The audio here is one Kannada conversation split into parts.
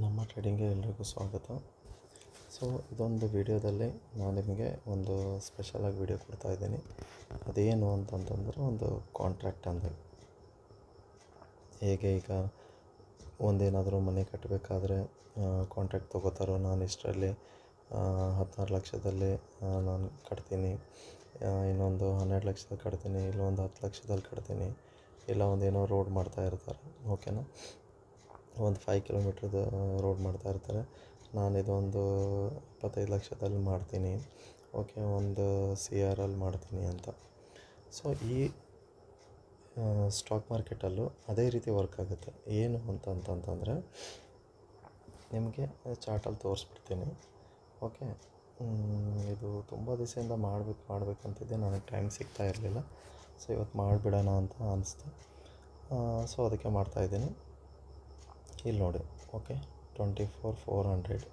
ನಮ್ಮ ಟ್ರೇಡಿಂಗ್ಗೆ ಎಲ್ರಿಗೂ ಸ್ವಾಗತ. ಸೊ ಇದೊಂದು ವಿಡಿಯೋದಲ್ಲಿ ನಾನು ನಿಮಗೆ ಒಂದು ಸ್ಪೆಷಲಾಗಿ ವಿಡಿಯೋ ಕೊಡ್ತಾಯಿದ್ದೀನಿ. ಅದೇನು ಅಂತಂತಂದರೆ ಒಂದು ಕಾಂಟ್ರಾಕ್ಟ್ ಅಂದರೆ ಹೇಗೆ ಈಗ ಒಂದೇನಾದರೂ ಮನೆ ಕಟ್ಟಬೇಕಾದ್ರೆ ಕಾಂಟ್ರಾಕ್ಟ್ ತೊಗೋತಾರೋ, ನಾನು ಇಷ್ಟರಲ್ಲಿ 16 ಲಕ್ಷದಲ್ಲಿ ನಾನು ಕಟ್ತೀನಿ, ಇನ್ನೊಂದು 12 ಲಕ್ಷದಲ್ಲಿ ಕಟ್ತೀನಿ, ಇಲ್ಲ ಒಂದು 10 ಲಕ್ಷದಲ್ಲಿ ಕಟ್ತೀನಿ, ಇಲ್ಲ ಒಂದೇನೋ ರೋಡ್ ಮಾಡ್ತಾಯಿರ್ತಾರೆ, ಓಕೆನಾ, ಒಂದು 5 ಕಿಲೋಮೀಟ್ರದ್ದು ರೋಡ್ ಮಾಡ್ತಾಯಿರ್ತಾರೆ, ನಾನಿದೊಂದು 25 ಲಕ್ಷದಲ್ಲಿ ಮಾಡ್ತೀನಿ, ಓಕೆ, ಒಂದು CR ಅಲ್ಲಿ ಮಾಡ್ತೀನಿ ಅಂತ. ಸೊ ಈ ಸ್ಟಾಕ್ ಮಾರ್ಕೆಟಲ್ಲೂ ಅದೇ ರೀತಿ ವರ್ಕ್ ಆಗುತ್ತೆ. ಏನು ಅಂತಂತಂದರೆ ನಿಮಗೆ ಚಾರ್ಟಲ್ಲಿ ತೋರಿಸ್ಬಿಡ್ತೀನಿ. ಓಕೆ, ಇದು ತುಂಬ ದಿವಸದಿಂದ ಮಾಡಬೇಕಂತಿದ್ದೆ, ನನಗೆ ಟೈಮ್ ಸಿಗ್ತಾ ಇರಲಿಲ್ಲ. ಸೊ ಇವತ್ತು ಮಾಡಿಬಿಡೋಣ ಅಂತ ಅನಿಸ್ತು. ಸೊ ಅದಕ್ಕೆ ಮಾಡ್ತಾಯಿದ್ದೀನಿ. ಇಲ್ಲಿ ನೋಡಿ, ಓಕೆ, 24,400,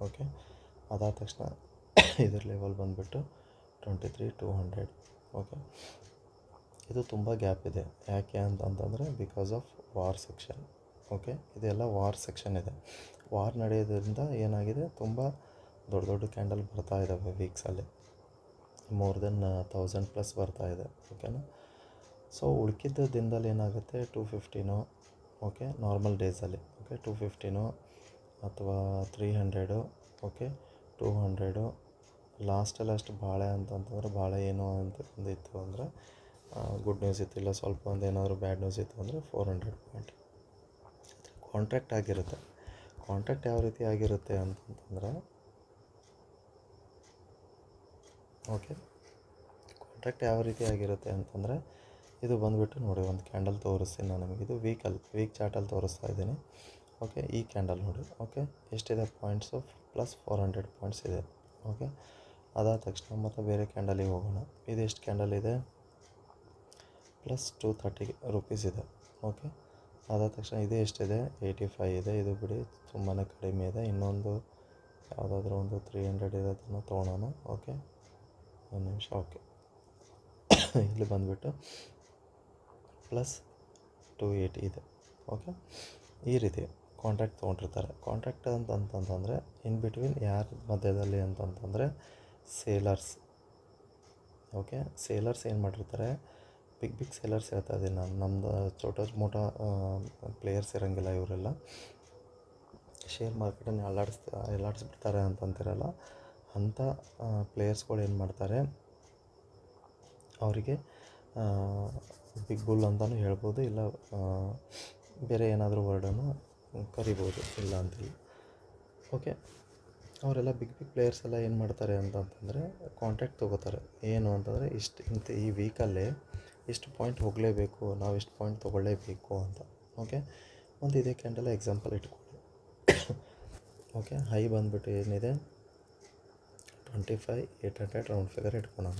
ಓಕೆ, ಅದಾದ ತಕ್ಷಣ ಇದ್ರ ಲೆವೆಲ್ ಬಂದುಬಿಟ್ಟು 23,200, ಓಕೆ. ಇದು ತುಂಬ ಗ್ಯಾಪ್ ಇದೆ. ಯಾಕೆ ಅಂತಂತಂದರೆ because of war section, okay. ಇದೆಲ್ಲ ವಾರ್ ಸೆಕ್ಷನ್ ಇದೆ. ವಾರ್ ನಡೆಯೋದ್ರಿಂದ ಏನಾಗಿದೆ, ತುಂಬ ದೊಡ್ಡ ದೊಡ್ಡ ಕ್ಯಾಂಡಲ್ ಬರ್ತಾ ಇದ್ದಾವೆ ವೀಕ್ಸಲ್ಲಿ, ಮೋರ್ ದೆನ್ 1000+ ಬರ್ತಾ ಇದೆ, ಓಕೆನಾ. ಸೊ ಉಳ್ಕಿದ್ದ ದಿನದಲ್ಲಿ ಏನಾಗುತ್ತೆ, 250, ಓಕೆ, ನಾರ್ಮಲ್ ಡೇಸಲ್ಲಿ, ಓಕೆ, 250 ಅಥವಾ 300, ಓಕೆ, 200. ಲಾಸ್ಟಲ್ಲಿ ಅಷ್ಟು ಬಾಳೆ ಅಂತಂತಂದರೆ ಬಾಳೆ ಏನು ಅಂತ ಒಂದಿತ್ತು ಅಂದರೆ ಗುಡ್ ನ್ಯೂಸ್ ಇತ್ತು, ಇಲ್ಲ ಸ್ವಲ್ಪ ಒಂದು ಏನಾದರೂ ಬ್ಯಾಡ್ ನ್ಯೂಸ್ ಇತ್ತು ಅಂದರೆ 400 ಪಾಯಿಂಟ್ ಕಾಂಟ್ರಾಕ್ಟ್ ಆಗಿರುತ್ತೆ. ಕಾಂಟ್ರಾಕ್ಟ್ ಯಾವ ರೀತಿ ಆಗಿರುತ್ತೆ ಅಂತಂತಂದರೆ, ಓಕೆ, ಕಾಂಟ್ರಾಕ್ಟ್ ಯಾವ ರೀತಿ ಆಗಿರುತ್ತೆ ಅಂತಂದರೆ ಇದು ಬಂದುಬಿಟ್ಟು ನೋಡಿ, ಒಂದು ಕ್ಯಾಂಡಲ್ ತೋರಿಸ್ತೀನಿ ನಾನು ನಿಮಗೆ. ಇದು ವೀಕ್ ಚಾರ್ಟಲ್ಲಿ ತೋರಿಸ್ತಾ ಇದ್ದೀನಿ, ಓಕೆ. ಈ ಕ್ಯಾಂಡಲ್ ನೋಡಿ, ಓಕೆ, ಎಷ್ಟಿದೆ ಪಾಯಿಂಟ್ಸು, +400 ಪಾಯಿಂಟ್ಸ್ ಇದೆ, ಓಕೆ. ಅದಾದ ತಕ್ಷಣ ಮತ್ತು ಬೇರೆ ಕ್ಯಾಂಡಲಿಗೆ ಹೋಗೋಣ. ಇದು ಎಷ್ಟು ಕ್ಯಾಂಡಲ್ ಇದೆ, +230 ರೂಪೀಸ್ ಇದೆ, ಓಕೆ. ಅದಾದ ತಕ್ಷಣ ಇದು ಎಷ್ಟಿದೆ, 85 ಇದೆ. ಇದು ಬಿಡಿ, ತುಂಬಾ ಕಡಿಮೆ ಇದೆ. ಇನ್ನೊಂದು ಯಾವುದಾದ್ರೂ ಒಂದು 300 ಇರೋದನ್ನು ತೊಗೊಳೋಣ, ಓಕೆ, ಒಂದು ನಿಮಿಷ, ಓಕೆ. ಇಲ್ಲಿ ಬಂದುಬಿಟ್ಟು +280 ಇದೆ, ಓಕೆ. ಈ ರೀತಿ ಕಾಂಟ್ರಾಕ್ಟ್ ತೊಗೊಂಡಿರ್ತಾರೆ. ಕಾಂಟ್ರಾಕ್ಟ್ ಅಂತಂತಂದರೆ ಇನ್ ಬಿಟ್ವೀನ್ ಯಾರ ಮಧ್ಯದಲ್ಲಿ ಅಂತಂತಂದರೆ ಸೇಲರ್ಸ್, ಓಕೆ. ಸೇಲರ್ಸ್ ಏನು ಮಾಡಿರ್ತಾರೆ, ಬಿಗ್ ಸೇಲರ್ಸ್ ಹೇಳ್ತಾ ಇದ್ದೀನಿ ನಾನು, ನಮ್ಮದು ಚೋಟ ಮೋಟ ಪ್ಲೇಯರ್ಸ್ ಇರೋಂಗಿಲ್ಲ. ಇವರೆಲ್ಲ ಶೇರ್ ಮಾರ್ಕೆಟನ್ನು ಅಲ್ಲಾಡಿಸ್ಬಿಡ್ತಾರೆ ಅಂತಂತಿರಲ್ಲ, ಅಂಥ ಪ್ಲೇಯರ್ಸ್ಗಳು ಏನು ಮಾಡ್ತಾರೆ, ಅವರಿಗೆ ಬಿಗ್ ಬುಲ್ ಅಂತಲೂ ಹೇಳ್ಬೋದು, ಇಲ್ಲ ಬೇರೆ ಏನಾದರೂ ವರ್ಡನ್ನು ಕರಿಬೋದು, ಇಲ್ಲ ಅಂತಿಲ್ಲ, ಓಕೆ. ಅವರೆಲ್ಲ ಬಿಗ್ ಪ್ಲೇಯರ್ಸ್ ಎಲ್ಲ ಏನು ಮಾಡ್ತಾರೆ ಅಂತಂತಂದರೆ ಕಾಂಟ್ರಾಕ್ಟ್ ತೊಗೋತಾರೆ. ಏನು ಅಂತಂದರೆ ಇಂಥ ಈ ವೀಕಲ್ಲೇ ಇಷ್ಟು ಪಾಯಿಂಟ್ ಹೋಗಲೇಬೇಕು, ನಾವು ಇಷ್ಟು ಪಾಯಿಂಟ್ ತೊಗೊಳ್ಳೇಬೇಕು ಅಂತ, ಓಕೆ. ಒಂದು ಇದೇ ಕ್ಯಾಂಡಲ್ ಎಕ್ಸಾಂಪಲ್ ಇಟ್ಕೊಳ್ಳಿ, ಓಕೆ. ಹೈ ಬಂದುಬಿಟ್ಟು ಏನಿದೆ 25,800 ರೌಂಡ್ ಫಿಗರ್ ಇಟ್ಕೊಳ್ಳೋಣ.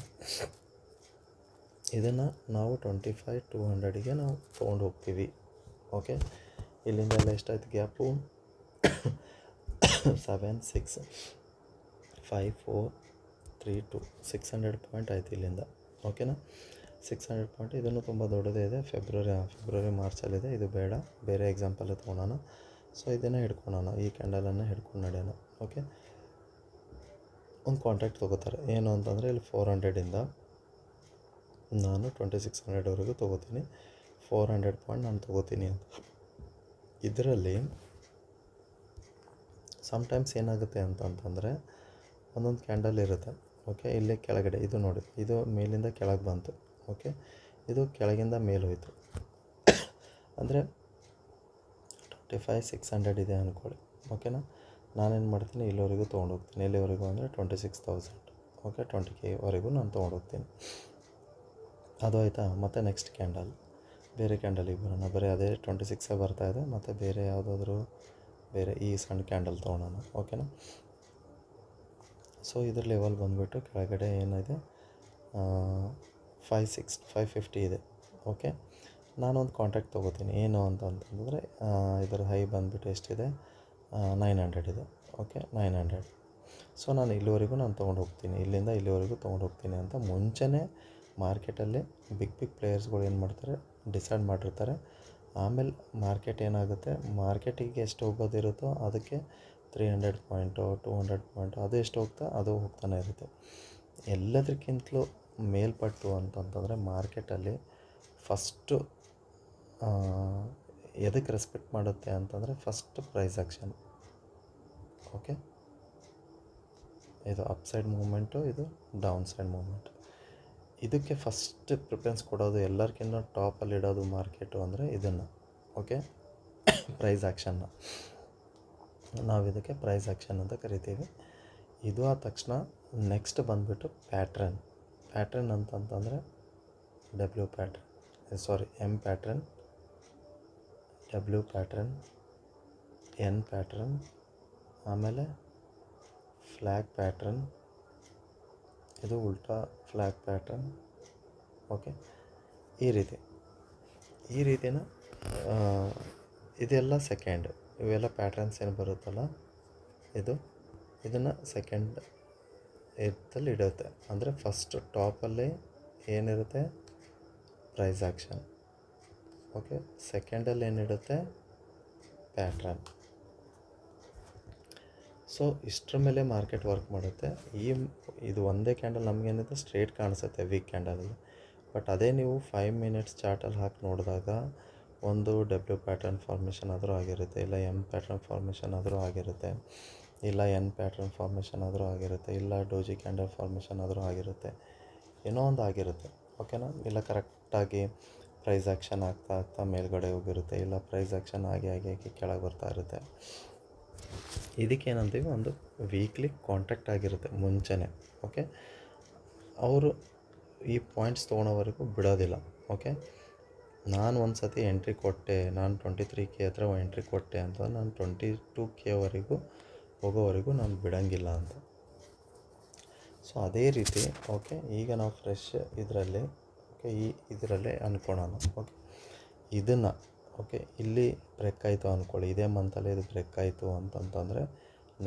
ಇದನ್ನು ನಾವು 25,200ಗೆ ನಾವು ತೊಗೊಂಡು ಹೋಗ್ತೀವಿ, ಓಕೆ. ಇಲ್ಲಿಂದ ಎಲ್ಲ ಎಷ್ಟಾಯ್ತು ಗ್ಯಾಪು, 7, 6, 5, 4, 3, 2, 600 ಪಾಯಿಂಟ್ ಆಯಿತು ಇಲ್ಲಿಂದ, ಓಕೆನಾ. 600 ಪಾಯಿಂಟ್. ಇದನ್ನು ತುಂಬ ದೊಡ್ಡದೇ ಇದೆ, ಫೆಬ್ರವರಿ ಮಾರ್ಚಲ್ಲಿದೆ. ಇದು ಬೇಡ, ಬೇರೆ ಎಕ್ಸಾಂಪಲ್ ತೊಗೊಳೋಣ. ಸೊ ಇದನ್ನು ಹಿಡ್ಕೊಳ್ಳೋಣ, ಈ ಕ್ಯಾಂಡಲನ್ನು ಹಿಡ್ಕೊಂಡು ನಡೆಯೋಣ, ಓಕೆ. ಒಂದು ಕಾಂಟ್ರಾಕ್ಟ್ ತೊಗೋತಾರೆ. ಏನು ಅಂತಂದರೆ ಇಲ್ಲಿ 400ಇಂದ ನಾನು 2600ವರೆಗೂ ತೊಗೋತೀನಿ, 400 ಪಾಯಿಂಟ್ ನಾನು ತೊಗೋತೀನಿ ಅಂತ. ಇದರಲ್ಲಿ ಸಮ್ಟೈಮ್ಸ್ ಏನಾಗುತ್ತೆ ಅಂತಂತಂದರೆ ಒಂದೊಂದು ಕ್ಯಾಂಡಲ್ ಇರುತ್ತೆ, ಓಕೆ. ಇಲ್ಲೇ ಕೆಳಗಡೆ ಇದು ನೋಡಿ, ಇದು ಮೇಲಿಂದ ಕೆಳಗೆ ಬಂತು, ಓಕೆ. ಇದು ಕೆಳಗಿಂದ ಮೇಲೆ ಹೋಯಿತು ಅಂದರೆ 25,600 ಇದೆ ಅಂದ್ಕೊಳ್ಳಿ, ಓಕೆನಾ. ನಾನೇನು ಮಾಡ್ತೀನಿ, ಇಲ್ಲಿವರೆಗೂ ತೊಗೊಂಡೋಗ್ತೀನಿ. ಎಲ್ಲಿವರೆಗೂ ಅಂದರೆ 26,000, ಓಕೆ, 20Kವರೆಗೂ ನಾನು ತೊಗೊಂಡೋಗ್ತೀನಿ. ಅದು ಆಯಿತಾ. ಮತ್ತು ನೆಕ್ಸ್ಟ್ ಕ್ಯಾಂಡಲ್, ಬೇರೆ ಕ್ಯಾಂಡಲಿಗೆ ಬರೋಣ. ಬರೀ ಅದೇ 26 ಬರ್ತಾಯಿದೆ, ಮತ್ತು ಬೇರೆ ಯಾವುದಾದ್ರೂ ಬೇರೆ ಈ ಸಣ್ಣ ಕ್ಯಾಂಡಲ್ ತೊಗೊಳೋಣ, ಓಕೆನಾ. ಸೊ ಇದ್ರ ಲೆವೆಲ್ ಬಂದುಬಿಟ್ಟು ಕೆಳಗಡೆ ಏನಿದೆ 550 ಇದೆ, ಓಕೆ. ನಾನೊಂದು ಕಾಂಟ್ರಾಕ್ಟ್ ತೊಗೋತೀನಿ. ಏನು ಅಂತಂತಂದರೆ ಇದರ ಹೈ ಬಂದುಬಿಟ್ಟು ಎಷ್ಟಿದೆ, 900 ಇದೆ, ಓಕೆ, 900. ಸೊ ನಾನು ಇಲ್ಲಿವರೆಗೂ ನಾನು ತೊಗೊಂಡು ಹೋಗ್ತೀನಿ, ಇಲ್ಲಿಂದ ಇಲ್ಲಿವರೆಗೂ ತೊಗೊಂಡು ಹೋಗ್ತೀನಿ ಅಂತ ಮುಂಚೆನೇ ಮಾರ್ಕೆಟಲ್ಲಿ ಬಿಗ್ ಪ್ಲೇಯರ್ಸ್ಗಳು ಏನು ಮಾಡ್ತಾರೆ, ಡಿಸೈಡ್ ಮಾಡಿರ್ತಾರೆ. ಆಮೇಲೆ ಮಾರ್ಕೆಟ್ ಏನಾಗುತ್ತೆ, ಮಾರ್ಕೆಟಿಗೆ ಎಷ್ಟು ಹೋಗೋದಿರುತ್ತೋ ಅದಕ್ಕೆ 300 ಪಾಯಿಂಟು 200 ಪಾಯಿಂಟು ಅದು ಎಷ್ಟು ಹೋಗ್ತಾ ಅದು ಹೋಗ್ತಾನೆ ಇರುತ್ತೆ. ಎಲ್ಲದಕ್ಕಿಂತಲೂ ಮೇಲ್ಪಟ್ಟು ಅಂತಂತಂದರೆ ಮಾರ್ಕೆಟಲ್ಲಿ ಫಸ್ಟು ಎದಕ್ಕೆ ರೆಸ್ಪೆಕ್ಟ್ ಮಾಡುತ್ತೆ ಅಂತಂದರೆ ಫಸ್ಟ್ ಪ್ರೈಸ್ ಆ್ಯಕ್ಷನ್. ಓಕೆ, ಇದು ಅಪ್ ಸೈಡ್ ಮೂಮೆಂಟು, ಇದು ಡೌನ್ ಸೈಡ್ ಮೂಮೆಂಟು. ಇದಕ್ಕೆ ಫಸ್ಟ್ ಪ್ರಿಫರೆನ್ಸ್ ಕೊಡೋದು, ಎಲ್ಲರಿಗಿಂತ ಟಾಪಲ್ಲಿ ಇಡೋದು ಮಾರ್ಕೆಟು ಅಂದರೆ ಇದನ್ನು. ಓಕೆ, ಪ್ರೈಸ್ ಆ್ಯಕ್ಷನ್ನ ನಾವು ಇದಕ್ಕೆ ಪ್ರೈಸ್ ಆ್ಯಕ್ಷನ್ ಅಂತ ಕರಿತೀವಿ. ಇದು ಆದ ತಕ್ಷಣ ನೆಕ್ಸ್ಟ್ ಬಂದುಬಿಟ್ಟು ಪ್ಯಾಟ್ರನ್ ಅಂತಂತಂದರೆ W pattern, M pattern, W pattern, N pattern, ಆಮೇಲೆ ಫ್ಲ್ಯಾಗ್ ಪ್ಯಾಟ್ರನ್, ಇದು ಉಲ್ಟಾ ಫ್ಲ್ಯಾಗ್ ಪ್ಯಾಟ್ರನ್. ಓಕೆ, ಈ ರೀತಿನ ಇದೆಲ್ಲ ಸೆಕೆಂಡ್. ಇವೆಲ್ಲ ಪ್ಯಾಟ್ರನ್ಸ್ ಏನು ಬರುತ್ತಲ್ಲ ಇದನ್ನು ಸೆಕೆಂಡ್ ಇದರಲ್ಲಿ ಇಡುತ್ತೆ. ಅಂದರೆ ಫಸ್ಟ್ ಟಾಪಲ್ಲಿ ಏನಿರುತ್ತೆ ಪ್ರೈಸ್ ಆ್ಯಕ್ಷನ್. ಓಕೆ, ಸೆಕೆಂಡಲ್ಲಿ ಏನಿಡುತ್ತೆ ಪ್ಯಾಟ್ರನ್. ಸೊ ಇಷ್ಟರ ಮೇಲೆ ಮಾರ್ಕೆಟ್ ವರ್ಕ್ ಮಾಡುತ್ತೆ. ಇದು ಒಂದೇ ಕ್ಯಾಂಡಲ್ ನಮಗೇನಿದೆ ಸ್ಟ್ರೇಟ್ ಕಾಣಿಸುತ್ತೆ ವೀಕ್ ಕ್ಯಾಂಡಲಲ್ಲಿ. ಬಟ್ ಅದೇ ನೀವು 5 ಮಿನಿಟ್ಸ್ ಚಾರ್ಟಲ್ಲಿ ಹಾಕಿ ನೋಡಿದಾಗ ಒಂದು ಡಬ್ಲ್ಯೂ ಪ್ಯಾಟ್ರನ್ ಫಾರ್ಮೇಷನ್ ಆದರೂ ಆಗಿರುತ್ತೆ, ಇಲ್ಲ ಎಮ್ ಪ್ಯಾಟ್ರನ್ ಫಾರ್ಮೇಷನ್ ಆದರೂ ಆಗಿರುತ್ತೆ, ಇಲ್ಲ ಎನ್ ಪ್ಯಾಟ್ರನ್ ಫಾರ್ಮೇಷನ್ ಆದರೂ ಆಗಿರುತ್ತೆ, ಇಲ್ಲ ಡೋಜಿ ಕ್ಯಾಂಡಲ್ ಫಾರ್ಮೇಷನ್ ಆದರೂ ಆಗಿರುತ್ತೆ, ಏನೋ ಒಂದು ಆಗಿರುತ್ತೆ. ಓಕೆನಾ? ಇಲ್ಲ ಕರೆಕ್ಟಾಗಿ ಪ್ರೈಸ್ ಆ್ಯಕ್ಷನ್ ಆಗ್ತಾ ಮೇಲ್ಗಡೆ ಹೋಗಿರುತ್ತೆ, ಇಲ್ಲ ಪ್ರೈಸ್ ಆ್ಯಕ್ಷನ್ ಆಗಿ ಕೆಳಗೆ ಬರ್ತಾ ಇರುತ್ತೆ. ಇದಕ್ಕೇನಂತೀವಿ, ಒಂದು ವೀಕ್ಲಿ ಕಾಂಟ್ಯಾಕ್ಟ್ ಆಗಿರುತ್ತೆ ಮುಂಚೆನೇ. ಓಕೆ, ಅವರು ಈ ಪಾಯಿಂಟ್ಸ್ ತೊಗೊಳೋವರೆಗೂ ಬಿಡೋದಿಲ್ಲ. ಓಕೆ, ನಾನು ಒಂದು ಸತಿ ಎಂಟ್ರಿ ಕೊಟ್ಟೆ, ನಾನು 23K ಹತ್ರ ಎಂಟ್ರಿ ಕೊಟ್ಟೆ ಅಂತ ನಾನು 22K ಹೋಗೋವರೆಗೂ ನಾನು ಬಿಡೋಂಗಿಲ್ಲ ಅಂತ. ಸೊ ಅದೇ ರೀತಿ ಓಕೆ, ಈಗ ನಾವು ಫ್ರೆಶ್ ಇದರಲ್ಲಿ ಇದರಲ್ಲೇ ಅಂದ್ಕೊಳ್ಳೋಣ. ಓಕೆ, ಇದನ್ನು ಇಲ್ಲಿ ಬ್ರೇಕ್ ಆಯಿತು ಅಂದ್ಕೊಳ್ಳಿ, ಇದೇ ಮಂತಲ್ಲಿ ಇದು ಬ್ರೇಕ್ ಆಯಿತು ಅಂತಂತಂದರೆ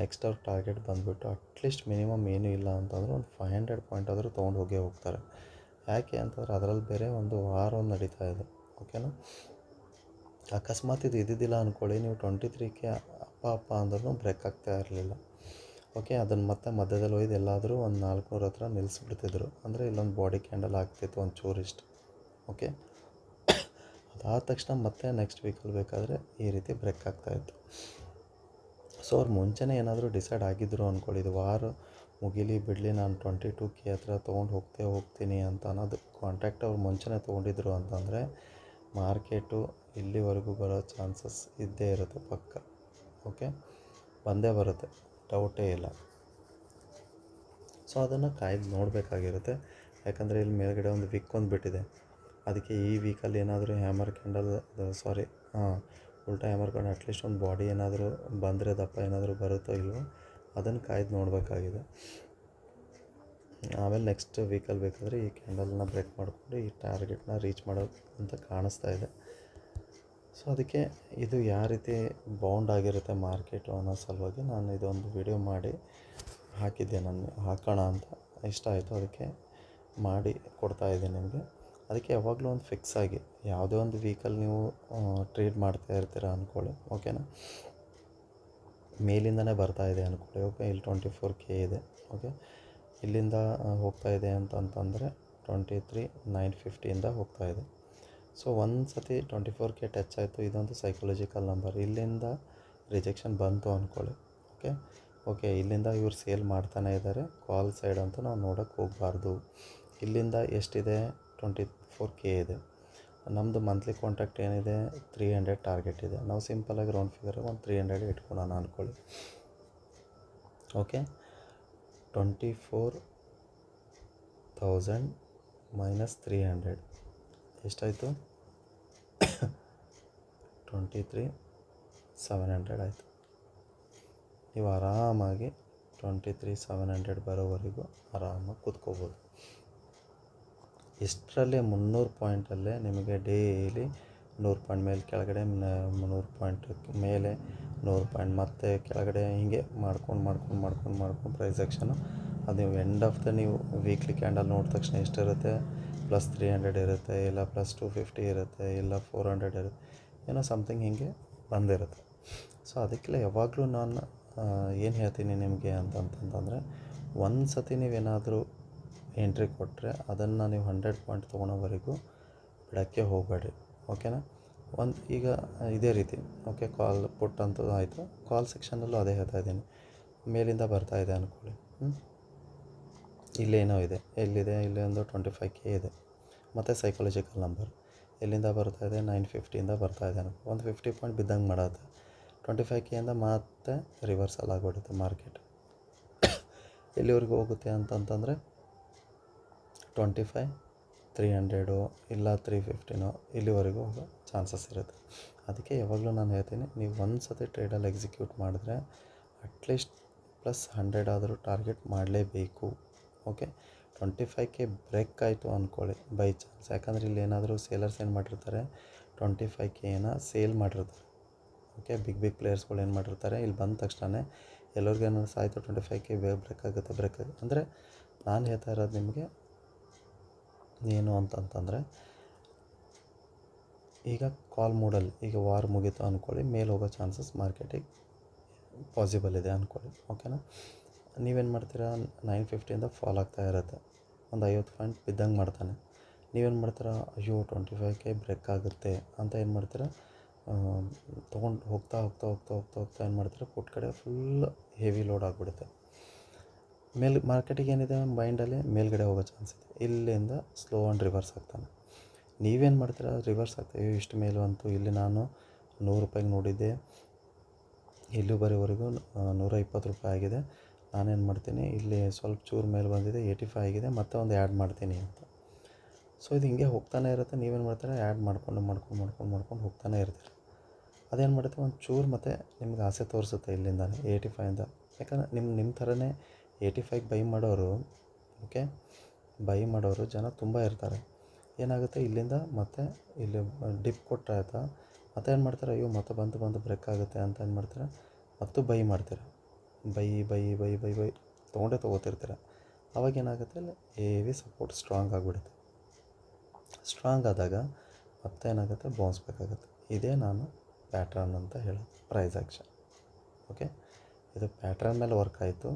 ನೆಕ್ಸ್ಟ್ ಅವ್ರ ಟಾರ್ಗೆಟ್ ಬಂದುಬಿಟ್ಟು ಅಟ್ಲೀಸ್ಟ್ ಮಿನಿಮಮ್ ಏನೂ ಇಲ್ಲ ಅಂತಂದರೆ ಒಂದು 500 ಪಾಯಿಂಟ್ ಆದರೂ ತೊಗೊಂಡು ಹೋಗ್ತಾರೆ. ಯಾಕೆ ಅಂತಂದರೆ ಅದರಲ್ಲಿ ಬೇರೆ ಒಂದು ವಾರ ನಡೀತಾ ಇದೆ. ಓಕೆನಾ? ಅಕಸ್ಮಾತ್ ಇದು ಇದ್ದಿದ್ದಿಲ್ಲ ಅಂದ್ಕೊಳ್ಳಿ, ನೀವು 23K ಅಪ್ಪ ಅಂದ್ರೂ ಬ್ರೇಕ್ ಆಗ್ತಾ ಇರಲಿಲ್ಲ. ಓಕೆ, ಅದನ್ನು ಮತ್ತೆ ಮಧ್ಯದಲ್ಲಿ ಒಯ್ದು ಎಲ್ಲಾದರೂ ಒಂದು 400 ಹತ್ರ ನಿಲ್ಲಿಸ್ಬಿಡ್ತಿದ್ರು. ಅಂದರೆ ಇಲ್ಲೊಂದು ಬಾಡಿ ಕ್ಯಾಂಡಲ್ ಆಗ್ತಿತ್ತು ಒಂದು ಚೂರಿಷ್ಟು. ಓಕೆ, ಅದಾದ ತಕ್ಷಣ ಮತ್ತೆ ನೆಕ್ಸ್ಟ್ ವೀಕಲ್ಲಿ ಬೇಕಾದರೆ ಈ ರೀತಿ ಬ್ರೇಕ್ ಆಗ್ತಾಯಿತ್ತು. ಸೊ ಅವ್ರು ಮುಂಚೆನೇ ಏನಾದರೂ ಡಿಸೈಡ್ ಆಗಿದ್ದರು ಅಂದ್ಕೊಳ್ಳಿ, ಇದು ವಾರ ಮುಗಿಲಿ ಬಿಡಲಿ, ನಾನು 22K ಹತ್ರ ತೊಗೊಂಡು ಹೋಗ್ತೀನಿ ಅಂತ ಅನ್ನೋದು ಕಾಂಟ್ಯಾಕ್ಟ್ ಅವ್ರು ಮುಂಚೆನೇ ತೊಗೊಂಡಿದ್ರು ಅಂತಂದರೆ ಮಾರ್ಕೆಟು ಇಲ್ಲಿವರೆಗೂ ಬರೋ ಚಾನ್ಸಸ್ ಇದ್ದೇ ಇರುತ್ತೆ ಪಕ್ಕ. ಓಕೆ, ಬಂದೇ ಬರುತ್ತೆ, ಡೌಟೇ ಇಲ್ಲ. ಸೊ ಅದನ್ನು ಕಾಯ್ದು ನೋಡಬೇಕಾಗಿರುತ್ತೆ. ಯಾಕಂದರೆ ಇಲ್ಲಿ ಮೇಲ್ಗಡೆ ಒಂದು ವಿಕ್ ಒಂದು ಬಿಟ್ಟಿದೆ, ಅದಕ್ಕೆ ಈ ವೀಕಲ್ಲಿ ಏನಾದರೂ ಹ್ಯಾಮರ್ ಕ್ಯಾಂಡಲ್ ಉಲ್ಟಾ ಹ್ಯಾಮರ್ ಕ್ಯಾಂಡಲ್ ಅಟ್ಲೀಸ್ಟ್ ಒಂದು ಬಾಡಿ ಏನಾದರೂ ಬಂದರೆ ದಪ್ಪ ಏನಾದರೂ ಬರುತ್ತೋ ಇಲ್ವೋ ಅದನ್ನು ಕಾಯ್ದು ನೋಡಬೇಕಾಗಿದೆ. ಆಮೇಲೆ ನೆಕ್ಸ್ಟ್ ವೀಕಲ್ಲಿ ಬೇಕಾದರೆ ಈ ಕ್ಯಾಂಡಲ್ನ ಬ್ರೇಕ್ ಮಾಡಿಕೊಂಡು ಈ ಟಾರ್ಗೆಟ್ನ ರೀಚ್ ಮಾಡೋದು ಅಂತ ಕಾಣಿಸ್ತಾ ಇದೆ. ಸೊ ಅದಕ್ಕೆ ಇದು ಯಾವ ರೀತಿ ಬೌಂಡ್ ಆಗಿರುತ್ತೆ ಮಾರ್ಕೆಟು ಅನ್ನೋ ಸಲುವಾಗಿ ನಾನು ಇದೊಂದು ವಿಡಿಯೋ ಮಾಡಿ ಹಾಕಿದ್ದೆ. ನಾನು ಹಾಕೋಣ ಅಂತ ಇಷ್ಟ ಆಯಿತು, ಅದಕ್ಕೆ ಮಾಡಿ ಕೊಡ್ತಾಯಿದ್ದೀನಿ ನಿಮಗೆ. ಅದಕ್ಕೆ ಯಾವಾಗಲೂ ಒಂದು ಫಿಕ್ಸ್ ಆಗಿ ಯಾವುದೇ ಒಂದು ವೀಕಲ್ಲಿ ನೀವು ಟ್ರೇಡ್ ಮಾಡ್ತಾ ಇರ್ತೀರ ಅಂದ್ಕೊಳ್ಳಿ. ಓಕೆನಾ? ಮೇಲಿಂದನೇ ಬರ್ತಾ ಇದೆ ಅಂದ್ಕೊಳ್ಳಿ. ಓಕೆ, ಇಲ್ಲಿ 24K ಇದೆ. ಓಕೆ, ಇಲ್ಲಿಂದ ಹೋಗ್ತಾ ಇದೆ ಅಂತಂದರೆ 23,950 ಹೋಗ್ತಾ ಇದೆ. ಸೊ ಒಂದು ಸತಿ 24K ಟಚ್ ಆಯಿತು, ಇದೊಂದು ಸೈಕಲಾಜಿಕಲ್ ನಂಬರ್. ಇಲ್ಲಿಂದ ರಿಜೆಕ್ಷನ್ ಬಂತು ಅಂದ್ಕೊಳ್ಳಿ. ಓಕೆ, ಇಲ್ಲಿಂದ ಇವ್ರು ಸೇಲ್ ಮಾಡ್ತಾನೆ ಇದ್ದಾರೆ, ಕಾಲ್ ಸೈಡ್ ಅಂತ ನಾವು ನೋಡೋಕ್ಕೆ ಹೋಗಬಾರ್ದು. ಇಲ್ಲಿಂದ ಎಷ್ಟಿದೆ 24K ಇದೆ. ನಮ್ಮದು ಮಂತ್ಲಿ ಕಾಂಟ್ಯಾಕ್ಟ್ ಏನಿದೆ 300 ಟಾರ್ಗೆಟ್ ಇದೆ. ನಾವು ಸಿಂಪಲಾಗಿ ರೌಂಡ್ ಫಿಗರ್ ಒಂದು 300 ಇಟ್ಕೊಳ್ಳೋಣ ಅಂದ್ಕೊಳ್ಳಿ. ಓಕೆ, 24,000 ಮೈನಸ್ 300 ಎಷ್ಟಾಯಿತು? 23,700 ಆಯಿತು. ನೀವು ಆರಾಮಾಗಿ 23,700 ಬರೋವರೆಗೂ ಆರಾಮಾಗಿ ಕೂತ್ಕೋಬೋದು. ಇಷ್ಟರಲ್ಲೇ 300 ಪಾಯಿಂಟಲ್ಲೇ ನಿಮಗೆ ಡೈಲಿ 100 ಪಾಯಿಂಟ್ ಮೇಲೆ ಕೆಳಗಡೆ 100 ಪಾಯಿಂಟ್ ಮೇಲೆ 100 ಪಾಯಿಂಟ್ ಮತ್ತೆ ಕೆಳಗಡೆ ಹೀಗೆ ಮಾಡ್ಕೊಂಡು ಪ್ರೈಸ್ ಆ್ಯಕ್ಷನು ಅದು ನೀವು ಎಂಡ್ ಆಫ್ ದ ನೀವು ವೀಕ್ಲಿ ಕ್ಯಾಂಡಲ್ ನೋಡಿದ ತಕ್ಷಣ ಎಷ್ಟಿರುತ್ತೆ? +300 ಇರುತ್ತೆ, ಇಲ್ಲ +250 ಇರುತ್ತೆ, ಇಲ್ಲ 400 ಇರುತ್ತೆ. ಏನೋ ಸಮಥಿಂಗ್ ಹೀಗೆ ಬಂದಿರುತ್ತೆ. ಸೊ ಅದಕ್ಕೆಲ್ಲ ಯಾವಾಗಲೂ ನಾನು ಏನು ಹೇಳ್ತೀನಿ ನಿಮಗೆ ಅಂತಂತಂದರೆ, ಒಂದು ಸತಿ ನೀವೇನಾದರೂ ಎಂಟ್ರಿ ಕೊಟ್ಟರೆ ಅದನ್ನು ನೀವು 100 ಪಾಯಿಂಟ್ ತೊಗೊಳೋವರೆಗೂ ಬಿಡೋಕ್ಕೆ ಹೋಗಬೇಡಿ. ಓಕೆನಾ? ಈಗ ಇದೇ ರೀತಿ ಓಕೆ, ಕಾಲ್ ಪುಟ್ ಅಂತೂ ಆಯಿತು. ಕಾಲ್ ಸೆಕ್ಷನಲ್ಲೂ ಅದೇ ಹೇಳ್ತಾ ಇದ್ದೀನಿ. ಮೇಲಿಂದ ಬರ್ತಾ ಇದೆ ಅಂದ್ಕೊಳ್ಳಿ, ಇಲ್ಲೇನೋ ಇದೆ, ಎಲ್ಲಿದೆ, ಇಲ್ಲಿ ಒಂದು 25K ಇದೆ. ಮತ್ತು ಸೈಕಾಲಜಿಕಲ್ ನಂಬರ್ ಎಲ್ಲಿಂದ ಬರ್ತಾ ಇದೆ, 950ಇಂದ ಬರ್ತಾ ಇದೆ ಅನ್ಕೊ. ಒಂದು 50 ಪಾಯಿಂಟ್ ಬಿದ್ದಂಗೆ ಮಾಡುತ್ತೆ. 25Kಯಿಂದ ಮತ್ತೆ ರಿವರ್ಸಲ್ ಆಗಿಬಿಡುತ್ತೆ ಮಾರ್ಕೆಟ್. ಎಲ್ಲಿವರೆಗೂ ಹೋಗುತ್ತೆ ಅಂತಂತಂದರೆ 25, 300 ಇಲ್ಲ 350 ಇಲ್ಲಿವರೆಗೂ ಹೋಗೋ ಚಾನ್ಸಸ್ ಇರುತ್ತೆ. ಅದಕ್ಕೆ ಯಾವಾಗಲೂ ನಾನು ಹೇಳ್ತೀನಿ, ನೀವು ಒಂದು ಸತಿ ಟ್ರೇಡಲ್ಲಿ ಎಕ್ಸಿಕ್ಯೂಟ್ ಮಾಡಿದ್ರೆ ಅಟ್ಲೀಸ್ಟ್ +100 ಆದರೂ ಟಾರ್ಗೆಟ್ ಮಾಡಲೇಬೇಕು. ಓಕೆ, 25K ಬ್ರೇಕ್ ಆಯಿತು ಅಂದ್ಕೊಳ್ಳಿ ಬೈ ಚಾನ್ಸ್, ಯಾಕಂದರೆ ಇಲ್ಲಿ ಏನಾದರೂ ಸೇಲರ್ಸ್ ಏನು ಮಾಡಿರ್ತಾರೆ, 25Kನ ಸೇಲ್ ಮಾಡಿರ್ತಾರೆ. ಓಕೆ, ಬಿಗ್ ಪ್ಲೇಯರ್ಸ್ಗಳು ಏನು ಮಾಡಿರ್ತಾರೆ, ಇಲ್ಲಿ ಬಂದ ತಕ್ಷಣ ಎಲ್ಲರಿಗೂ ಏನಾದ್ರು ಸಾಯ್ತು 25K ಬ್ರೇಕ್ ಆಗುತ್ತೆ ಅಂದರೆ ನಾನು ಹೇಳ್ತಾ ಇರೋದು ನಿಮಗೆ ಏನು ಅಂತಂತಂದರೆ, ಈಗ ಕಾಲ್ ಮೂಡಲ್ಲಿ ಈಗ ವಾರ್ ಮುಗೀತು ಅಂದ್ಕೊಳ್ಳಿ, ಮೇಲೆ ಹೋಗೋ ಚಾನ್ಸಸ್ ಮಾರ್ಕೆಟಿಗೆ ಪಾಸಿಬಲ್ ಇದೆ ಅಂದ್ಕೊಳ್ಳಿ. ಓಕೆನಾ? ನೀವೇನು ಮಾಡ್ತೀರಾ, 950ಇಂದ ಫಾಲ್ ಆಗ್ತಾ ಇರುತ್ತೆ, ಒಂದು 50 ಪಾಯಿಂಟ್ ಬಿದ್ದಂಗೆ ಮಾಡ್ತಾನೆ. ನೀವೇನು ಮಾಡ್ತೀರಾ, ಅಯ್ಯೋ 25K ಬ್ರೇಕ್ ಆಗುತ್ತೆ ಅಂತ ಏನು ಮಾಡ್ತೀರಾ, ತೊಗೊಂಡು ಹೋಗ್ತಾ ಏನು ಮಾಡ್ತೀರಾ, ಪುಟ್ ಕಡೆ ಫುಲ್ ಹೆವಿ ಲೋಡ್ ಆಗಿಬಿಡುತ್ತೆ. ಮಾರ್ಕೆಟಿಗೆ ಏನಿದೆ ಮೈಂಡಲ್ಲಿ ಮೇಲ್ಗಡೆ ಹೋಗೋ ಚಾನ್ಸ್ ಇದೆ. ಇಲ್ಲಿಂದ ಸ್ಲೋ ಆ್ಯಂಡ್ ರಿವರ್ಸ್ ಆಗ್ತಾನೆ. ನೀವೇನು ಮಾಡ್ತೀರಾ, ರಿವರ್ಸ್ ಆಗ್ತದೆ. ಇಷ್ಟು ಮೇಲೆ ಬಂತು, ಇಲ್ಲಿ ನಾನು 100 ರೂಪಾಯಿಗೆ ನೋಡಿದ್ದೆ, ಇಲ್ಲೂ ಬರೋವರೆಗೂ 120 ರೂಪಾಯಿ ಆಗಿದೆ. ನಾನೇನು ಮಾಡ್ತೀನಿ, ಇಲ್ಲಿ ಸ್ವಲ್ಪ ಚೂರು ಮೇಲೆ ಬಂದಿದೆ, 85 ಆಗಿದೆ, ಮತ್ತೆ ಒಂದು ಆ್ಯಡ್ ಮಾಡ್ತೀನಿ ಅಂತ. ಸೊ ಇದು ಹಿಂಗೆ ಹೋಗ್ತಾನೆ ಇರುತ್ತೆ. ನೀವೇನು ಮಾಡ್ತೀರಾ, ಆ್ಯಡ್ ಮಾಡ್ಕೊಂಡು ಹೋಗ್ತಾನೆ ಇರ್ತೀರ. ಅದೇನು ಮಾಡುತ್ತೆ, ಒಂದು ಚೂರು ಮತ್ತು ನಿಮ್ಗೆ ಆಸೆ ತೋರಿಸುತ್ತೆ ಇಲ್ಲಿಂದಾನೆ 85ಇಂದ. ಯಾಕಂದರೆ ನಿಮ್ಮ ಥರನೇ 85ಗೆ ಬೈ ಮಾಡೋರು ಜನ ತುಂಬ ಇರ್ತಾರೆ. ಏನಾಗುತ್ತೆ, ಇಲ್ಲಿಂದ ಮತ್ತೆ ಇಲ್ಲಿ ಡಿಪ್ ಕೊಟ್ಟಾಯ್ತಾ, ಮತ್ತೆ ಏನು ಮಾಡ್ತಾರೆ, ಅಯ್ಯೋ ಮತ್ತೆ ಬಂತು ಬ್ರೇಕ್ ಆಗುತ್ತೆ ಅಂತ ಏನು ಮಾಡ್ತಾರೆ, ಮತ್ತು ಬೈ ಮಾಡ್ತೀರ. ಬೈ ತೊಗೋತಿರ್ತೀರ. ಅವಾಗ ಏನಾಗುತ್ತೆ, ಅಲ್ಲಿ ಹೆವಿ ಸಪೋರ್ಟ್ ಸ್ಟ್ರಾಂಗ್ ಆಗಿಬಿಡುತ್ತೆ. ಸ್ಟ್ರಾಂಗ್ ಆದಾಗ ಮತ್ತೆ ಏನಾಗುತ್ತೆ, ಬೌನ್ಸ್ ಬೇಕಾಗುತ್ತೆ. ಇದೇ ನಾನು ಪ್ಯಾಟ್ರನ್ ಅಂತ ಹೇಳೋದು, ಪ್ರೈಸ್ ಆ್ಯಕ್ಷನ್. ಓಕೆ, ಇದು ಪ್ಯಾಟ್ರನ್ ಮೇಲೆ ವರ್ಕ್ ಆಯಿತು,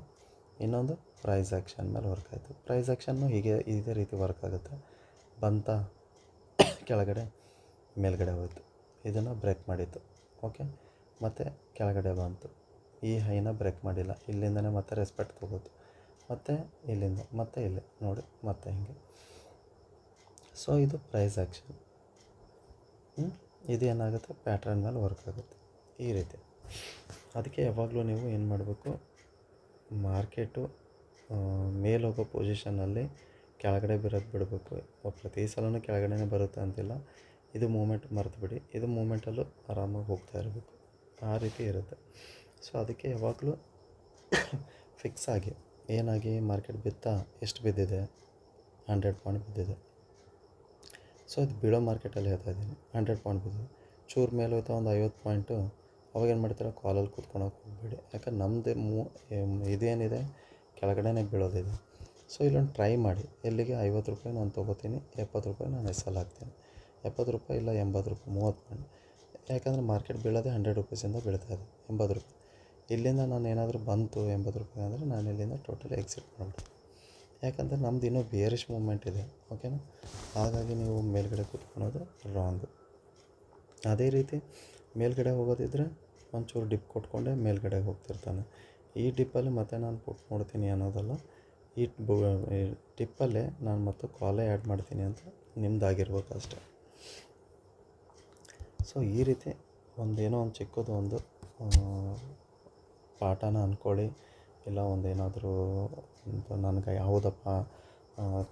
ಇನ್ನೊಂದು ಪ್ರೈಸ್ ಆ್ಯಕ್ಷನ್ ಮೇಲೆ ವರ್ಕ್ ಆಯಿತು. ಪ್ರೈಸ್ ಆ್ಯಕ್ಷನ್ನು ಇದೇ ರೀತಿ ವರ್ಕ್ ಆಗುತ್ತೆ. ಬಂತ ಕೆಳಗಡೆ, ಮೇಲ್ಗಡೆ ಹೋಯಿತು, ಇದನ್ನು ಬ್ರೇಕ್ ಮಾಡಿತ್ತು. ಓಕೆ, ಮತ್ತು ಕೆಳಗಡೆ ಬಂತು, ಈ ಹೈನ ಬ್ರೇಕ್ ಮಾಡಿಲ್ಲ, ಇಲ್ಲಿಂದನೇ ಮತ್ತೆ ರೆಸ್ಪೆಕ್ಟ್ ತೊಗೋತು, ಮತ್ತು ಇಲ್ಲಿಂದ ಮತ್ತೆ ಇಲ್ಲಿ ನೋಡಿ, ಮತ್ತೆ ಹಿಂಗೆ. ಸೊ ಇದು ಪ್ರೈಸ್ ಆ್ಯಕ್ಷನ್. ಇದೇನಾಗುತ್ತೆ, ಪ್ಯಾಟ್ರನ್ ಮೇಲೆ ವರ್ಕ್ ಆಗುತ್ತೆ ಈ ರೀತಿ. ಅದಕ್ಕೆ ಯಾವಾಗಲೂ ನೀವು ಏನು ಮಾಡಬೇಕು, ಮಾರ್ಕೆಟು ಮೇಲೆ ಹೋಗೋ ಪೊಸಿಷನ್ನಲ್ಲಿ ಕೆಳಗಡೆ ಬಿಡಬೇಕು. ಪ್ರತಿ ಸಲವೂ ಕೆಳಗಡೆನೇ ಬರುತ್ತೆ ಅಂತಿಲ್ಲ. ಇದು ಮೂಮೆಂಟ್ ಮರೆತುಬಿಡಿ, ಇದು ಮೂಮೆಂಟಲ್ಲೂ ಆರಾಮಾಗಿ ಹೋಗ್ತಾ ಇರಬೇಕು, ಆ ರೀತಿ ಇರುತ್ತೆ. ಸೊ ಅದಕ್ಕೆ ಯಾವಾಗಲೂ ಫಿಕ್ಸ್ ಆಗಿ ಏನಾಗಿ ಮಾರ್ಕೆಟ್ ಬಿತ್ತಾ, ಎಷ್ಟು ಬಿದ್ದಿದೆ, 100 ಪಾಯಿಂಟ್ ಬಿದ್ದಿದೆ. ಸೊ ಇದು ಬೀಳೋ ಮಾರ್ಕೆಟಲ್ಲಿ ಹೇಳ್ತಾ ಇದ್ದೀನಿ, 100 ಪಾಯಿಂಟ್ ಬಿದ್ದಿದೆ. ಚೂರು ಮೇಲೆ ಹೋಯ್ತಾ ಒಂದು 50 ಪಾಯಿಂಟು, ಅವಾಗೇನು ಮಾಡ್ತೀರಾ, ಕಾಲಲ್ಲಿ ಕೂತ್ಕೊಳಕ್ಕೆ ಹೋಗಬೇಡಿ. ಯಾಕಂದ್ರೆ ನಮ್ಮದೇ ಇದೇನಿದೆ ಕೆಳಗಡೆನೇ ಬೀಳೋದಿದೆ. ಸೊ ಇಲ್ಲೊಂದು ಟ್ರೈ ಮಾಡಿ, ಎಲ್ಲಿಗೆ 50 ರೂಪಾಯಿ ನಾನು ತೊಗೋತೀನಿ, 70 ರೂಪಾಯಿ ನಾನು ಎಸ್ಸಲ್ಲಿ ಹಾಕ್ತೀನಿ, 70 ರೂಪಾಯಿ ಇಲ್ಲ 80 ರೂಪಾಯಿ, 30 ಪಾಯಿಂಟ್. ಯಾಕಂದರೆ ಮಾರ್ಕೆಟ್ ಬೀಳೋದೇ 100 ರೂಪೀಸಿಂದ ಬೀಳ್ತಾ ಇದೆ, 80 ರೂಪಾಯಿ. ಇಲ್ಲಿಂದ ನಾನು ಏನಾದರೂ ಬಂತು 80 ರೂಪಾಯಿ ಅಂದರೆ ನಾನು ಇಲ್ಲಿಂದ ಟೋಟಲಿ ಎಕ್ಸಿಟ್ ಮಾಡಿಬಿಡ್ತೀನಿ. ಯಾಕಂದರೆ ನಮ್ದು ಇನ್ನೂ ಬೇರಿಶ್ ಮೂಮೆಂಟ್ ಇದೆ. ಓಕೆನಾ? ಹಾಗಾಗಿ ನೀವು ಮೇಲ್ಗಡೆ ಕೂತ್ಕೊಳ್ಳೋದು ರಾಂಗು. ಅದೇ ರೀತಿ ಮೇಲ್ಗಡೆ ಹೋಗೋದಿದ್ದರೆ ಒಂಚೂರು ಡಿಪ್ ಕೊಟ್ಕೊಂಡೆ ಮೇಲ್ಗಡೆ ಹೋಗ್ತಿರ್ತಾನೆ. ಈ ಡಿಪ್ಪಲ್ಲಿ ಮತ್ತೆ ನಾನು ಪುಟ್ ನೋಡ್ತೀನಿ ಅನ್ನೋದಲ್ಲ, ಈ ಟಿಪ್ಪಲ್ಲೇ ನಾನು ಮತ್ತು ಕಾಲೇ ಆ್ಯಡ್ ಮಾಡ್ತೀನಿ ಅಂತ ನಿಮ್ಮದಾಗಿರ್ಬೇಕು ಅಷ್ಟೆ. ಸೊ ಈ ರೀತಿ ಏನೋ ಒಂದು ಚಿಕ್ಕದು ಒಂದು ಪಾಠನ ಅಂದ್ಕೊಳ್ಳಿ, ಇಲ್ಲ ಒಂದೇನಾದರೂ ನನಗೆ ಯಾವುದಪ್ಪ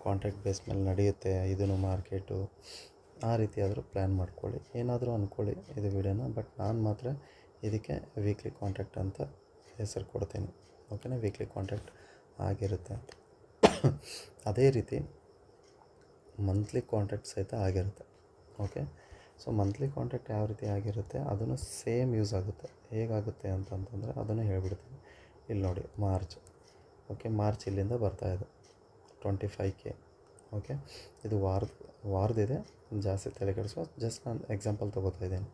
ಕಾಂಟ್ರಾಕ್ಟ್ ಬೇಸ್ ಮೇಲೆ ನಡೆಯುತ್ತೆ ಇದನ್ನು ಮಾರ್ಕೆಟು, ಆ ರೀತಿ ಆದರೂ ಪ್ಲ್ಯಾನ್ ಮಾಡ್ಕೊಳ್ಳಿ. ಏನಾದರೂ ಅಂದ್ಕೊಳ್ಳಿ ಇದು ವಿಡಿಯೋನ. ಬಟ್ ನಾನು ಮಾತ್ರ ಇದಕ್ಕೆ ವೀಕ್ಲಿ ಕಾಂಟ್ರಾಕ್ಟ್ ಅಂತ ಹೆಸರು ಕೊಡ್ತೀನಿ. ಓಕೆನಾ? ವೀಕ್ಲಿ ಕಾಂಟ್ರಾಕ್ಟ್ ಆಗಿರುತ್ತೆ ಅಂತ. ಅದೇ ರೀತಿ ಮಂತ್ಲಿ ಕಾಂಟ್ರಾಕ್ಟ್ ಸಹಿತ ಆಗಿರುತ್ತೆ. ಓಕೆ, ಸೊ ಮಂತ್ಲಿ ಕಾಂಟ್ರಾಕ್ಟ್ ಯಾವ ರೀತಿ ಆಗಿರುತ್ತೆ ಅದನ್ನು ಸೇಮ್ ಯೂಸ್ ಆಗುತ್ತೆ. ಹೇಗಾಗುತ್ತೆ ಅಂತಂತಂದರೆ ಅದನ್ನು ಹೇಳ್ಬಿಡ್ತೀನಿ. ಇಲ್ಲಿ ನೋಡಿ, ಮಾರ್ಚ್. ಓಕೆ, ಮಾರ್ಚ್ ಇಲ್ಲಿಂದ ಬರ್ತಾಯಿದೆ 25K. ಓಕೆ, ಇದು ವಾರದಿದೆ, ಜಾಸ್ತಿ ತಲೆ ಕೆಡಿಸೋ, ಜಸ್ಟ್ ನಾನು ಎಕ್ಸಾಂಪಲ್ ತೊಗೋತಾ ಇದ್ದೀನಿ.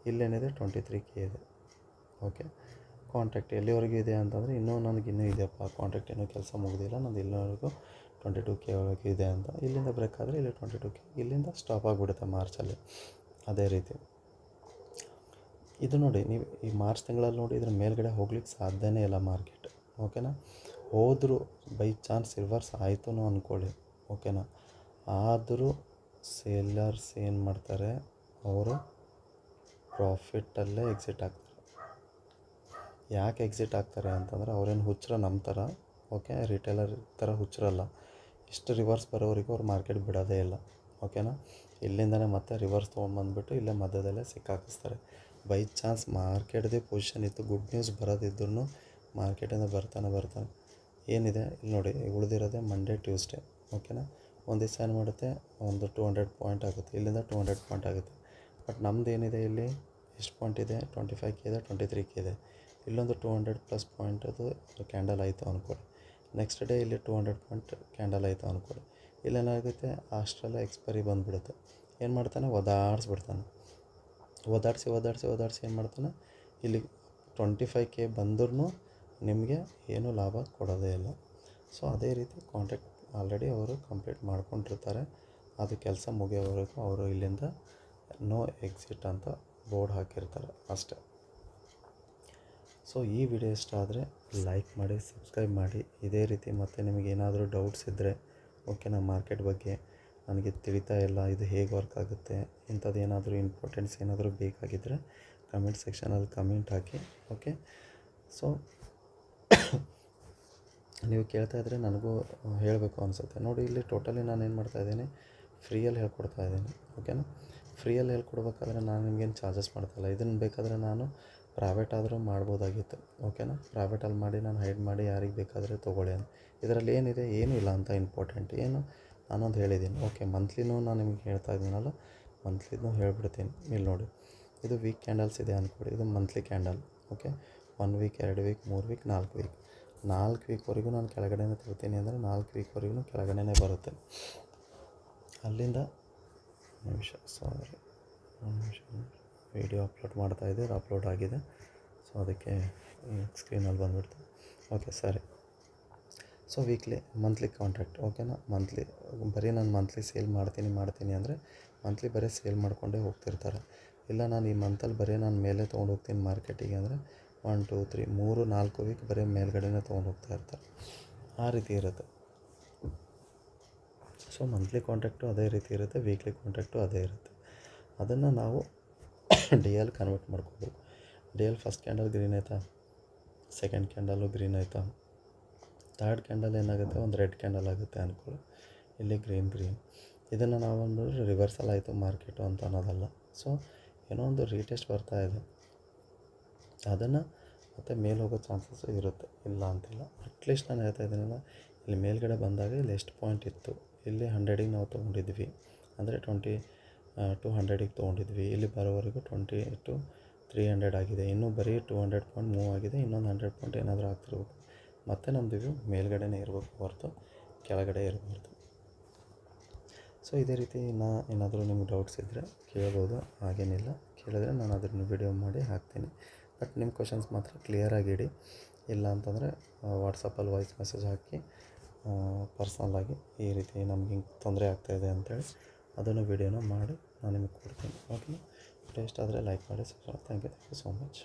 ಇಲ್ಲೇನಿದೆ 23K ಇದೆ. ಓಕೆ, ಕಾಂಟ್ರಾಕ್ಟ್ ಎಲ್ಲಿವರೆಗೂ ಇದೆ ಅಂತಂದರೆ ಇನ್ನೂ ಇದೆಯಪ್ಪ ಕಾಂಟ್ರಾಕ್ಟ್, ಇನ್ನೂ ಕೆಲಸ ಮುಗಿದಿಲ್ಲ ನಂದು, ಇಲ್ಲಿವರೆಗೂ 22K ಒಳಗೆ ಇದೆ ಅಂತ. ಇಲ್ಲಿಂದ ಬ್ರೇಕ್ ಆದರೆ ಇಲ್ಲಿ 22K, ಇಲ್ಲಿಂದ ಸ್ಟಾಪ್ ಆಗಿಬಿಡುತ್ತೆ ಮಾರ್ಚಲ್ಲಿ. ಅದೇ ರೀತಿ ಇದು ನೋಡಿ, ನೀವು ಈ ಮಾರ್ಚ್ ತಿಂಗಳಲ್ಲಿ ನೋಡಿ ಇದ್ರ ಮೇಲ್ಗಡೆ ಹೋಗ್ಲಿಕ್ಕೆ ಸಾಧ್ಯನೇ ಇಲ್ಲ ಮಾರ್ಕೆಟ್. ಓಕೆನಾ, ಹೋದರೂ ಬೈ ಚಾನ್ಸ್ ರಿವರ್ಸ್ ಆಯಿತು ಅಂದ್ಕೊಳ್ಳಿ. ಓಕೆನಾ, ಆದರೂ ಸೇಲರ್ಸ್ ಏನು ಮಾಡ್ತಾರೆ, ಅವರು ಪ್ರಾಫಿಟ್ಟಲ್ಲೇ ಎಕ್ಸಿಟ್ ಆಗ್ತಾರೆ. ಯಾಕೆ ಎಕ್ಸಿಟ್ ಆಗ್ತಾರೆ ಅಂತಂದರೆ ಅವ್ರೇನು ಹುಚ್ಚರ ನಮ್ಮ ಥರ, ಓಕೆ, ರಿಟೇಲರ್ ಥರ ಹುಚ್ಚರಲ್ಲ. ಇಷ್ಟು ರಿವರ್ಸ್ ಬರೋವರೆಗೂ ಅವ್ರು ಮಾರ್ಕೆಟ್ ಬಿಡೋದೇ ಇಲ್ಲ. ಓಕೆನಾ, ಇಲ್ಲಿಂದನೇ ಮತ್ತೆ ರಿವರ್ಸ್ ತೊಗೊಂಡ್ಬಂದುಬಿಟ್ಟು ಇಲ್ಲೇ ಮಧ್ಯದಲ್ಲೇ ಸಿಕ್ಕಾಕಿಸ್ತಾರೆ. ಬೈ ಚಾನ್ಸ್ ಮಾರ್ಕೆಟ್ದೇ ಪೊಸಿಷನ್ ಇತ್ತು, ಗುಡ್ ನ್ಯೂಸ್ ಬರೋದಿದ್ರೂ ಮಾರ್ಕೆಟಿಂದ ಬರ್ತಾನೆ ಏನಿದೆ ಇಲ್ಲಿ ನೋಡಿ, ಉಳಿದಿರೋದೇ ಮಂಡೇ ಟ್ಯೂಸ್ಡೇ. ಓಕೆನಾ, ಒಂದು ದಿವಸ ಏನು ಮಾಡುತ್ತೆ, ಒಂದು 200 ಪಾಯಿಂಟ್ ಆಗುತ್ತೆ, ಇಲ್ಲಿಂದ 200 ಪಾಯಿಂಟ್ ಆಗುತ್ತೆ. ಬಟ್ ನಮ್ದು ಏನಿದೆ, ಇಲ್ಲಿ ಎಷ್ಟು ಪಾಯಿಂಟ್ ಇದೆ, 25K ಇದೆ, 23K ಇದೆ. ಇಲ್ಲೊಂದು 200+ ಪಾಯಿಂಟ್ ಅದು ಕ್ಯಾಂಡಲ್ ಆಯಿತು ಅಂದ್ಕೊಳ್ಳಿ. ನೆಕ್ಸ್ಟ್ ಡೇ ಇಲ್ಲಿ 200 ಪಾಯಿಂಟ್ ಕ್ಯಾಂಡಲ್ ಆಯಿತು ಅಂದ್ಕೊಳ್ಳಿ. ಇಲ್ಲೇನಾಗುತ್ತೆ, ಅಷ್ಟರಲ್ಲೇ ಎಕ್ಸ್ಪೈರಿ ಬಂದುಬಿಡುತ್ತೆ. ಏನು ಮಾಡ್ತಾನೆ, ಓದಾಡಿಸಿ ಏನು ಮಾಡ್ತಾನೆ, ಇಲ್ಲಿ 25K ಬಂದ್ರೂ ನಿಮಗೆ ಏನೂ ಲಾಭ ಕೊಡೋದೇ ಇಲ್ಲ. ಸೊ ಅದೇ ರೀತಿ ಕಾಂಟ್ರಾಕ್ಟ್ ಆಲ್ರೆಡಿ ಅವರು ಕಂಪ್ಲೀಟ್ ಮಾಡ್ಕೊಂಡಿರ್ತಾರೆ. ಅದು ಕೆಲಸ ಮುಗಿಯೋವರೆಗೂ ಅವರು ಇಲ್ಲಿಂದ ನೋ ಎಕ್ಸಿಟ್ ಅಂತ ಬೋರ್ಡ್ ಹಾಕಿರ್ತಾರೆ ಅಷ್ಟೇ. ಸೊ ಈ ವಿಡಿಯೋ ಇಷ್ಟ ಆದರೆ ಲೈಕ್ ಮಾಡಿ, ಸಬ್ಸ್ಕ್ರೈಬ್ ಮಾಡಿ. ಇದೇ ರೀತಿ ಮತ್ತು ನಿಮಗೇನಾದರೂ ಡೌಟ್ಸ್ ಇದ್ದರೆ, ಓಕೆನಾ, ಮಾರ್ಕೆಟ್ ಬಗ್ಗೆ ನನಗೆ ತಿಳಿತಾ ಇಲ್ಲ, ಇದು ಹೇಗೆ ವರ್ಕ್ ಆಗುತ್ತೆ, ಇಂಥದ್ದು ಏನಾದರೂ ಇಂಪಾರ್ಟೆನ್ಸ್ ಏನಾದರೂ ಬೇಕಾಗಿದ್ದರೆ ಕಮೆಂಟ್ ಸೆಕ್ಷನಲ್ಲಿ ಕಮೆಂಟ್ ಹಾಕಿ. ಓಕೆ, ಸೊ ನೀವು ಕೇಳ್ತಾ ಇದ್ದರೆ ನನಗೂ ಹೇಳಬೇಕು ಅನಿಸುತ್ತೆ. ನೋಡಿ, ಇಲ್ಲಿ ಟೋಟಲಿ ನಾನು ಏನು ಮಾಡ್ತಾಯಿದ್ದೀನಿ, ಫ್ರೀಯಲ್ಲಿ ಹೇಳ್ಕೊಡ್ತಾ ಇದ್ದೀನಿ. ಓಕೆನಾ, ಫ್ರೀಯಲ್ಲಿ ಹೇಳ್ಕೊಡ್ಬೇಕಾದ್ರೆ ನಾನು ನಿಮಗೇನು ಚಾರ್ಜಸ್ ಮಾಡ್ತಾಯಿಲ್ಲ. ಇದನ್ನು ಬೇಕಾದರೆ ನಾನು ಪ್ರೈವೇಟ್ ಆದರೂ ಮಾಡ್ಬೋದಾಗಿತ್ತು. ಓಕೆನಾ, ಪ್ರೈವೇಟಲ್ಲಿ ಮಾಡಿ ನಾನು ಹೈಡ್ ಮಾಡಿ ಯಾರಿಗೆ ಬೇಕಾದರೆ ತೊಗೊಳ್ಳಿ ಅಂತ. ಇದರಲ್ಲಿ ಏನಿದೆ, ಏನೂ ಇಲ್ಲ ಅಂತ ಇಂಪಾರ್ಟೆಂಟ್. ಏನು ನಾನೊಂದು ಹೇಳಿದ್ದೀನಿ. ಓಕೆ, ಮಂತ್ಲಿನೂ ನಾನು ನಿಮ್ಗೆ ಹೇಳ್ತಾ ಇದ್ದೀನಲ್ಲ, ಮಂತ್ಲಿನೂ ಹೇಳ್ಬಿಡ್ತೀನಿ. ಇಲ್ಲಿ ನೋಡಿ, ಇದು ವೀಕ್ ಕ್ಯಾಂಡಲ್ಸ್ ಇದೆ ಅಂದ್ಕೊಡಿ, ಇದು monthly candle. Okay, 1 week, 2 week, 3 week, 4 week. 4 ವೀಕ್ವರೆಗೂ ನಾನು ಕೆಳಗಡೆನೇ ತರ್ತೀನಿ ಅಂದರೆ 4 ವೀಕ್ವರೆಗೂ ಕೆಳಗಡೆನೇ ಬರುತ್ತೆ. ಅಲ್ಲಿಂದ ವಿಡಿಯೋ ಅಪ್ಲೋಡ್ ಮಾಡ್ತಾಯಿದ್ದೆ, ಅದು ಅಪ್ಲೋಡ್ ಆಗಿದೆ. ಸೊ ಅದಕ್ಕೆ ಸ್ಕ್ರೀನಲ್ಲಿ ಬಂದುಬಿಡ್ತು. ಓಕೆ, ಸರಿ. So monthly contract. ಓಕೆನಾ, ಮಂತ್ಲಿ ಬರೀ ನಾನು ಮಂತ್ಲಿ ಸೇಲ್ ಮಾಡ್ತೀನಿ ಅಂದರೆ ಮಂತ್ಲಿ ಬರೀ ಸೇಲ್ ಮಾಡಿಕೊಂಡೇ ಹೋಗ್ತಿರ್ತಾರೆ. ಇಲ್ಲ ನಾನು ಈ ಮಂತಲ್ಲಿ ಬರೀ ನಾನು ಮೇಲೆ ತೊಗೊಂಡು ಹೋಗ್ತೀನಿ ಮಾರ್ಕೆಟಿಗೆ ಅಂದರೆ 1 2 3 3 4 ವೀಕ್ ಬರೀ ಮೇಲ್ಗಡೆನೇ ತೊಗೊಂಡು ಹೋಗ್ತಾ ಇರ್ತಾರೆ. ಆ ರೀತಿ ಇರುತ್ತೆ. ಸೊ ಮಂತ್ಲಿ ಕಾಂಟ್ರಾಕ್ಟು ಅದೇ ರೀತಿ ಇರುತ್ತೆ, ವೀಕ್ಲಿ ಕಾಂಟ್ರಾಕ್ಟು ಅದೇ ಇರುತ್ತೆ. ಅದನ್ನು ನಾವು DL ಕನ್ವರ್ಟ್ ಮಾಡ್ಕೋಬೇಕು. DL ಫಸ್ಟ್ ಕ್ಯಾಂಡಲ್ ಗ್ರೀನ್ ಆಯಿತಾ, ಸೆಕೆಂಡ್ ಕ್ಯಾಂಡಲು ಗ್ರೀನ್ ಆಯಿತಾ, ಥರ್ಡ್ ಕ್ಯಾಂಡಲ್ ಏನಾಗುತ್ತೆ, ಒಂದು ರೆಡ್ ಕ್ಯಾಂಡಲ್ ಆಗುತ್ತೆ ಅಂದ್ಕೊಳ್ಳಿ. ಇಲ್ಲಿ ಗ್ರೀನ್. ಇದನ್ನು ನಾವೊಂದು ರಿವರ್ಸಲ್ ಆಯಿತು ಮಾರ್ಕೆಟು ಅಂತ ಅನ್ನೋದಲ್ಲ. ಸೊ ಏನೋ ಒಂದು ರೀಟೆಸ್ಟ್ ಬರ್ತಾ ಇದೆ, ಅದನ್ನು ಮತ್ತೆ ಮೇಲೆ ಹೋಗೋ ಚಾನ್ಸಸ್ಸು ಇರುತ್ತೆ, ಇಲ್ಲ ಅಂತಿಲ್ಲ. ಅಟ್ಲೀಸ್ಟ್ ನಾನು ಹೇಳ್ತಾ ಇದ್ದೀನಲ್ಲ, ಇಲ್ಲಿ ಮೇಲ್ಗಡೆ ಬಂದಾಗ ಇಲ್ಲಿ ಎಷ್ಟು ಪಾಯಿಂಟ್ ಇತ್ತು, ಇಲ್ಲಿ 100ಗೆ ನಾವು ತೊಗೊಂಡಿದ್ವಿ ಅಂದರೆ 200ಗೆ ತೊಗೊಂಡಿದ್ವಿ. ಇಲ್ಲಿ ಬರೋವರೆಗೂ 20 to 300 ಆಗಿದೆ. ಇನ್ನೂ ಬರೀ 200 ಪಾಯಿಂಟ್ ಮೂವ್ ಆಗಿದೆ. ಇನ್ನೊಂದು 100 ಪಾಯಿಂಟ್ ಏನಾದರೂ ಆಗ್ತಿರ್ಬೇಕು. ಮತ್ತು ನಮ್ಮದು ಇದು ಮೇಲ್ಗಡೆನೇ ಇರಬೇಕು ಹೊರತು ಕೆಳಗಡೆ ಇರಬಾರ್ದು. ಸೊ ಇದೇ ರೀತಿ ಏನಾದರೂ ನಿಮ್ಗೆ ಡೌಟ್ಸ್ ಇದ್ದರೆ ಕೇಳ್ಬೋದು, ಹಾಗೇನಿಲ್ಲ. ಕೇಳಿದ್ರೆ ನಾನು ಅದನ್ನು ವಿಡಿಯೋ ಮಾಡಿ ಹಾಕ್ತೀನಿ. ಬಟ್ ನಿಮ್ಮ ಕ್ವಶನ್ಸ್ ಮಾತ್ರ ಕ್ಲಿಯರಾಗಿ ಇಡಿ. ಇಲ್ಲ ಅಂತಂದರೆ ವಾಟ್ಸಪ್ಪಲ್ಲಿ ವಾಯ್ಸ್ ಮೆಸೇಜ್ ಹಾಕಿ ಪರ್ಸನಲಾಗಿ ಈ ರೀತಿ ನಮ್ಗೆ ಹಿಂಗೆ ತೊಂದರೆ ಆಗ್ತಾಯಿದೆ ಅಂತೇಳಿ ಅದನ್ನು ವಿಡಿಯೋನ ಮಾಡಿ ನಾನು ನಿಮಗೆ ಕೊಡ್ತೀನಿ. ಓಕೆ, ಇಷ್ಟ ಆದರೆ ಲೈಕ್ ಮಾಡಿ, ಥ್ಯಾಂಕ್ ಯು ಸೋ ಮಚ್.